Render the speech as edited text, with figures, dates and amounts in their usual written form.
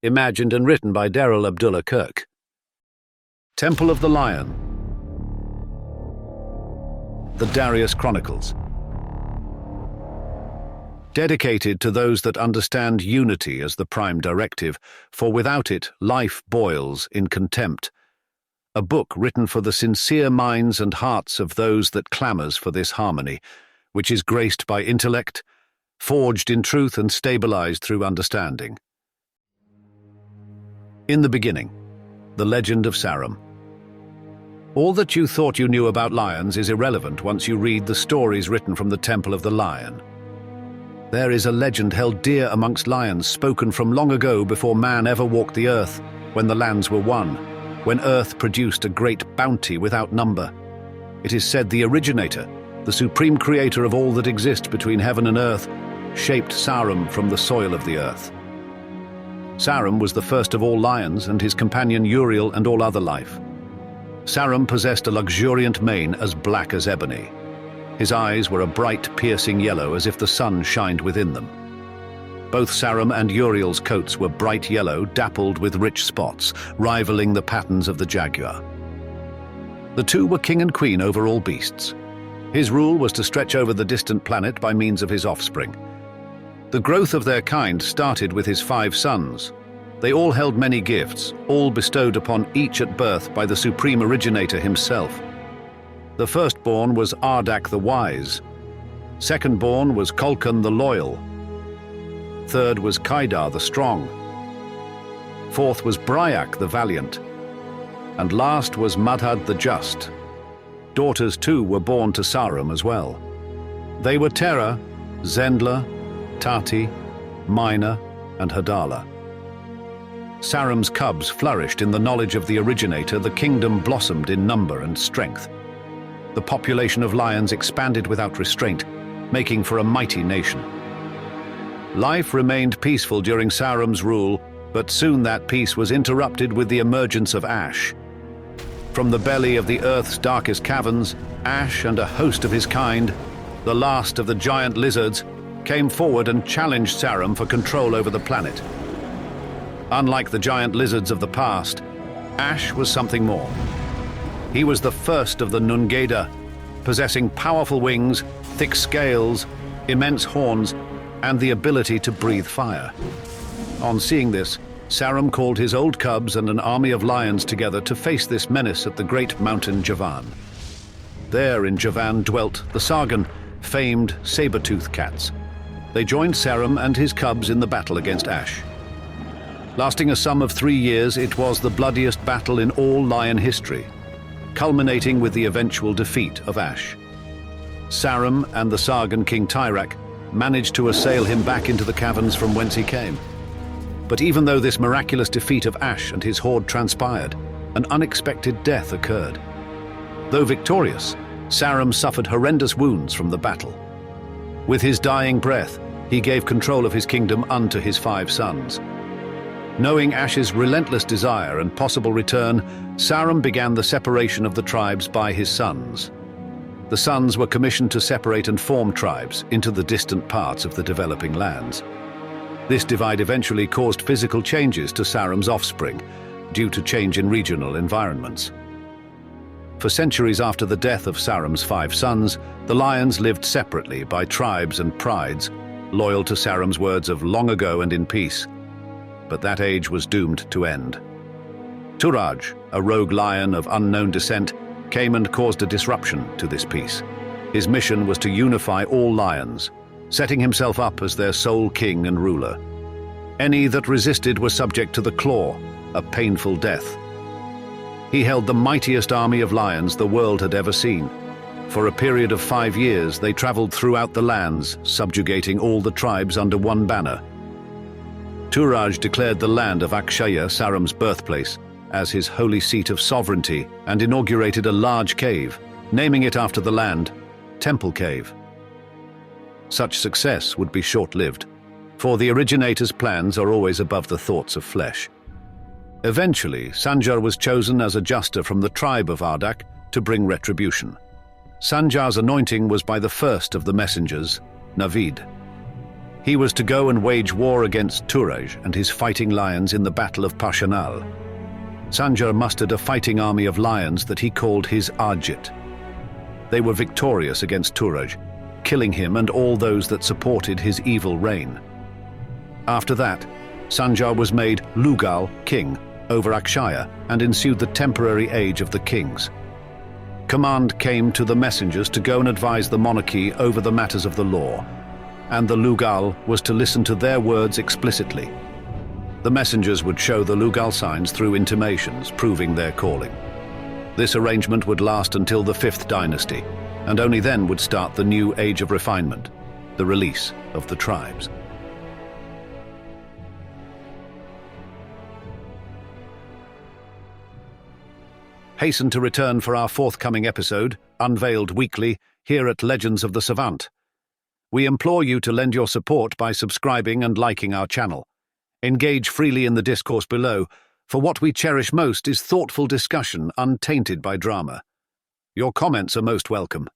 imagined and written by Darrell Abdullah Kirk. Temple of the Lion. The Darius Chronicles. Dedicated to those that understand unity as the prime directive, for without it life boils in contempt. A book written for the sincere minds and hearts of those that clamours for this harmony, which is graced by intellect, forged in truth and stabilized through understanding. In the beginning, the legend of Sarrum. All that you thought you knew about lions is irrelevant once you read the stories written from the Temple of the Lion. There is a legend held dear amongst lions, spoken from long ago before man ever walked the earth, when the lands were one, when earth produced a great bounty without number. It is said the originator, the supreme creator of all that exists between heaven and earth, shaped Sarrum from the soil of the earth. Sarrum was the first of all lions, and his companion Uriel and all other life. Sarrum possessed a luxuriant mane as black as ebony. His eyes were a bright, piercing yellow, as if the sun shined within them. Both Sarrum and Uriel's coats were bright yellow, dappled with rich spots, rivaling the patterns of the jaguar. The two were king and queen over all beasts. His rule was to stretch over the distant planet by means of his offspring. The growth of their kind started with his 5 sons. They all held many gifts, all bestowed upon each at birth by the supreme originator himself. The firstborn was Ardak the Wise. Secondborn was Kulkan the Loyal. Third was Kaidar the Strong. Fourth was Bryak the Valiant. And last was Mudhud the Just. Daughters too were born to Sarrum as well. They were Terra, Zendla, Tati, Mina, and Hadala. Sarrum's cubs flourished in the knowledge of the originator. The kingdom blossomed in number and strength. The population of lions expanded without restraint, making for a mighty nation. Life remained peaceful during Sarrum's rule, but soon that peace was interrupted with the emergence of Ash. From the belly of the earth's darkest caverns, Ash and a host of his kind, the last of the giant lizards, came forward and challenged Sarrum for control over the planet. Unlike the giant lizards of the past, Ash was something more. He was the first of the Nungeda, possessing powerful wings, thick scales, immense horns, and the ability to breathe fire. On seeing this, Sarrum called his old cubs and an army of lions together to face this menace at the great mountain Javan. There in Javan dwelt the Sargon, famed saber-tooth cats. They joined Sarrum and his cubs in the battle against Ash. Lasting a sum of 3 years, it was the bloodiest battle in all lion history, culminating with the eventual defeat of Ash. Sarrum and the Sargon king Tyrak managed to assail him back into the caverns from whence he came. But even though this miraculous defeat of Ash and his horde transpired, an unexpected death occurred. Though victorious, Sarrum suffered horrendous wounds from the battle. With his dying breath, he gave control of his kingdom unto his 5 sons. Knowing Ash's relentless desire and possible return, Sarrum began the separation of the tribes by his sons. The sons were commissioned to separate and form tribes into the distant parts of the developing lands. This divide eventually caused physical changes to Sarrum's offspring, due to change in regional environments. For centuries after the death of Sarrum's 5 sons, the lions lived separately by tribes and prides, loyal to Sarrum's words of long ago and in peace. But that age was doomed to end. Turaj, a rogue lion of unknown descent, came and caused a disruption to this peace. His mission was to unify all lions, setting himself up as their sole king and ruler. Any that resisted were subject to the claw, a painful death. He held the mightiest army of lions the world had ever seen. For a period of 5 years, they traveled throughout the lands, subjugating all the tribes under one banner. Turaj declared the land of Akshaya, Sarrum's birthplace, as his holy seat of sovereignty and inaugurated a large cave, naming it after the land, Temple Cave. Such success would be short-lived, for the originator's plans are always above the thoughts of flesh. Eventually, Sanjar was chosen as a juster from the tribe of Ardak to bring retribution. Sanjar's anointing was by the first of the messengers, Navid. He was to go and wage war against Turaj and his fighting lions in the Battle of Pashanal. Sanjar mustered a fighting army of lions that he called his Ajit. They were victorious against Turaj, killing him and all those that supported his evil reign. After that, Sanjar was made Lugal, king, over Akshaya, and ensued the temporary age of the kings. Command came to the messengers to go and advise the monarchy over the matters of the law, and the Lugal was to listen to their words explicitly. The messengers would show the Lugal signs through intimations, proving their calling. This arrangement would last until the 5th dynasty, and only then would start the new age of refinement, the release of the tribes. Hasten to return for our forthcoming episode, unveiled weekly, here at Legends of the Savant. We implore you to lend your support by subscribing and liking our channel. Engage freely in the discourse below, for what we cherish most is thoughtful discussion untainted by drama. Your comments are most welcome.